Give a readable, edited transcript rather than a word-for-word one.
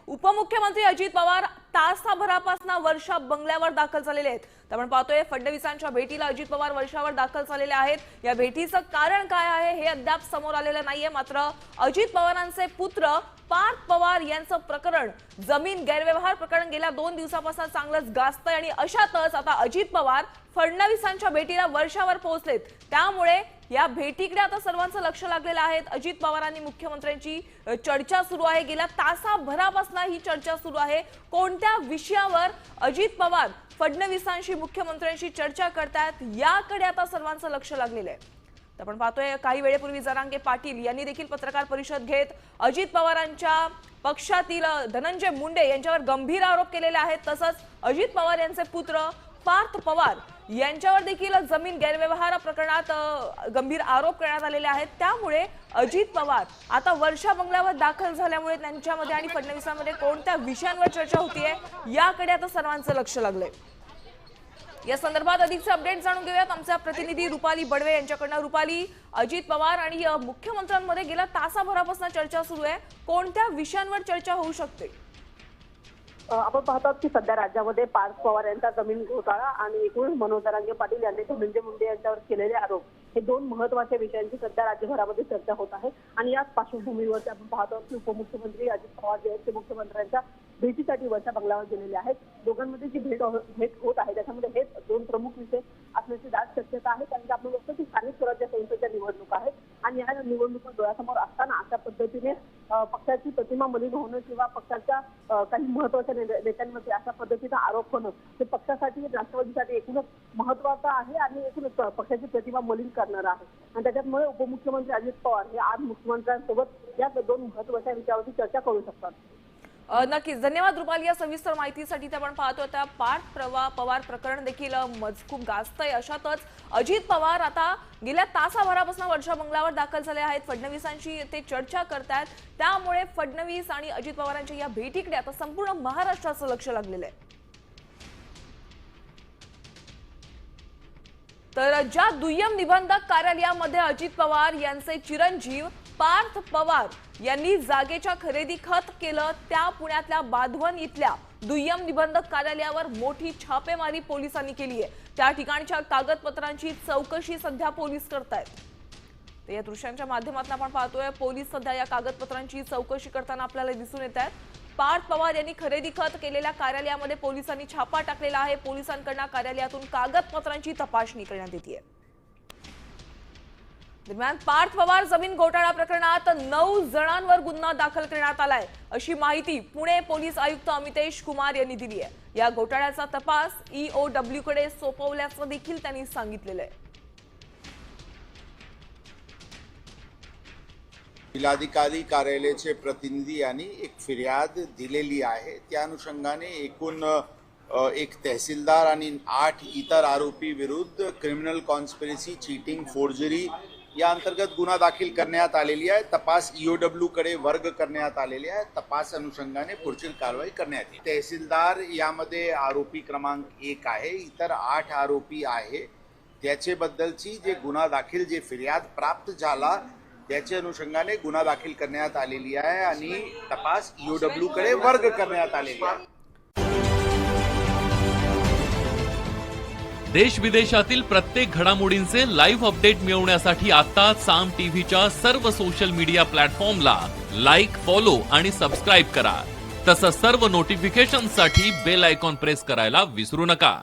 उपमुख्यमंत्री अजित पवार तासाभरापासून वर्षा बंगल्यावर दाखल झालेले आहेत। तर आपण पाहतोय फडणवीसांच्या भेटीला अजित पवार वर्षावर दाखल झालेले आहेत। या भेटीचं कारण काय आहे हे अद्याप समोर आलेलं नाहीये। मात्र अजित पवारांचे पुत्र पार्थ पवार यांचं प्रकरण जमीन गैरव्यवहार प्रकरण गेल्या 2 दिवसापासून चांगलंच गाजतंय आणि अशातच आता अजित पवार फडणवीसांच्या भेटीला वर्षावर पोहोचलेत। त्यामुळे या भेटीकडे आता सर्वांचं लक्ष लागलेलं आहे। अजित पवारांनी मुख्यमंत्र्यांची चर्चा सुरू आहे। गेल्या तासाभरापासून ही चर्चा सुरू आहे। कोणत्या विषयावर अजित पवार फडणवीसांशी मुख्यमंत्र्यांशी चर्चा करतात याकडे आता सर्वांचं लक्ष लागलेलं आहे। आपण पाहतोय काही वेळेपूर्वी जरांगे पाटील यांनी देखील पत्रकार परिषद घेत अजित पवारांच्या पक्षातील धनंजय मुंडे यांच्यावर गंभीर आरोप केलेले आहेत। तसंच अजित पवार यांचे पुत्र पार्थ पवार यांच्यावर देखील जमीन गैरव्यवहार प्रकरणात गंभीर आरोप करण्यात आलेले आहेत। त्यामुळे अजित पवार आता वर्षा बंगल्यावर दाखल झाल्यामुळे त्यांच्यामध्ये आणि फडणवीसांमध्ये कोणत्या विषयांवर चर्चा होतीये याकडे आता सर्वांचं लक्ष लागलंय। या संदर्भात अधिकचे अपडेट जाणून घेऊयात आमचा प्रतिनिधी रुपाली बडवे यांच्याकडून। रुपाली, अजित पवार आणि मुख्यमंत्र्यांमध्ये गेल्या तासाभरापासून चर्चा सुरू आहे। कोणत्या विषयांवर चर्चा होऊ शकते? आपण पाहतात की सध्या राज्यामध्ये पार्थ पवार यांचा जमीन घोटाळा आणि एकूण मनोज जरांगे पाटील यांनी धनंजय मुंडे यांच्यावर केलेले आरोप हे 2 महत्त्वाच्या विषयांची सध्या राज्यभरामध्ये चर्चा होत आहे। आणि याच पार्श्वभूमीवर आपण पाहतो की उपमुख्यमंत्री अजित पवार जे आहेत ते मुख्यमंत्र्यांच्या भेटीसाठी वर्षा बंगल्यावर गेलेले आहेत। दोघांमध्ये जी भेट होत आहे त्याच्यामध्ये हेच 2 प्रमुख विषय असण्याची दाट शक्यता आहे। कारण की आपण बघतो की स्थानिक स्वराज्य संस्थेच्या निवडणुका आहेत आणि या निवडणुका डोळ्यासमोर असताना अशा पद्धतीने पक्षाची प्रतिमा मलिन होणं किंवा पक्षाच्या काही महत्त्वाच्या नेत्यांमध्ये अशा पद्धतीचा आरोप होणं हे पक्षासाठी राष्ट्रवादीसाठी एकूणच महत्त्वाचं आहे आणि एकूणच पक्षाची प्रतिमा मलिन करणार आहे। आणि त्याच्यामुळे उपमुख्यमंत्री अजित पवार हे आज मुख्यमंत्र्यांसोबत या 2 महत्त्वाच्या विषयावरती चर्चा करू शकतात। नक्कीच धन्यवाद रुपाली या सविस्तर माहितीसाठी। आपण पाहतो त्या पार्थ पवार प्रकरण देखील खूप गाजतंय। अशातच अजित पवार आता गेल्या तासाभरापासून वर्षा बंगल्यावर दाखल झाले आहेत। फडणवीसांशी ते चर्चा करतात। त्यामुळे फडणवीस आणि अजित पवारांच्या या भेटीकडे आता संपूर्ण महाराष्ट्राचं लक्ष लागलेलं आहे। तर ज्या दुय्यम निबंधक कार्यालयामध्ये अजित पवार यांचे चिरंजीव पार्थ पवार यांनी जागेच्या खरेदी खत केलं त्या पुण्यातल्या बाधवन इथल्या दुय्यम निबंधक कार्यालयावर मोठी छापेमारी पोलिसांनी केली आहे। त्या ठिकाणच्या कागदपत्रांची चौकशी सध्या पोलीस करतायत। या दृश्यांच्या माध्यमातून आपण पाहतोय पोलीस सध्या या कागदपत्रांची चौकशी करताना आपल्याला दिसून येत आहेत। पार्थ पवार यांनी खरेदी खत केलेल्या कार्यालयामध्ये पोलिसांनी छापा टाकलेला आहे। पोलिसांकडून कार्यालयातून कागदपत्रांची तपासणी करण्यात येते। दरम्यान पार्थ पवार जमीन घोटाळा प्रकरणात 9 जणांवर गुन्हा दाखल करण्यात आलाय अशी माहिती पुणे पोलीस आयुक्त अमितेश कुमार यांनी दिली आहे। या घोटाळ्याचा तपास EOW कडे सोपवल्याचं देखील त्यांनी सांगितलेलं आहे। जिल्हाधिकारी कार्यालयाचे प्रतिनिधी यांनी एक फिर्याद दिलेली आहे। त्या अनुषंगाने एकूण एक तहसीलदार आणि 8 इतर आरोपी विरुद्ध क्रिमिनल कॉन्स्पिरसी, चीटिंग, फोर्जरी या अंतर्गत गुन्हा दाखल करण्यात आलेली आहे। तपास EOW कडे वर्ग करण्यात आलेले आहे। तपास अनुषंगाने पुढील कारवाई करण्यात येईल। तहसीलदार यामध्ये आरोपी क्रमांक 1 आहे। इतर 8 आरोपी आहे त्याचे बद्दलची जे गुन्हा दाखल जे फिर्याद प्राप्त झाला त्याच्या अनुषंगाने गुन्हा दाखल करण्यात आलेली आहे आणि तपास EOW कडे वर्ग करण्यात आलेली आहे। देश विदेशातील प्रत्येक घडामोडींचे लाईव्ह अपडेट मिळवण्यासाठी आता साम टीव्हीच्या सर्व सोशल मीडिया प्लॅटफॉर्मला लाईक, फॉलो आणि सबस्क्राईब करा। तसंच सर्व नोटिफिकेशनसाठी बेल आयकॉन प्रेस करायला विसरू नका।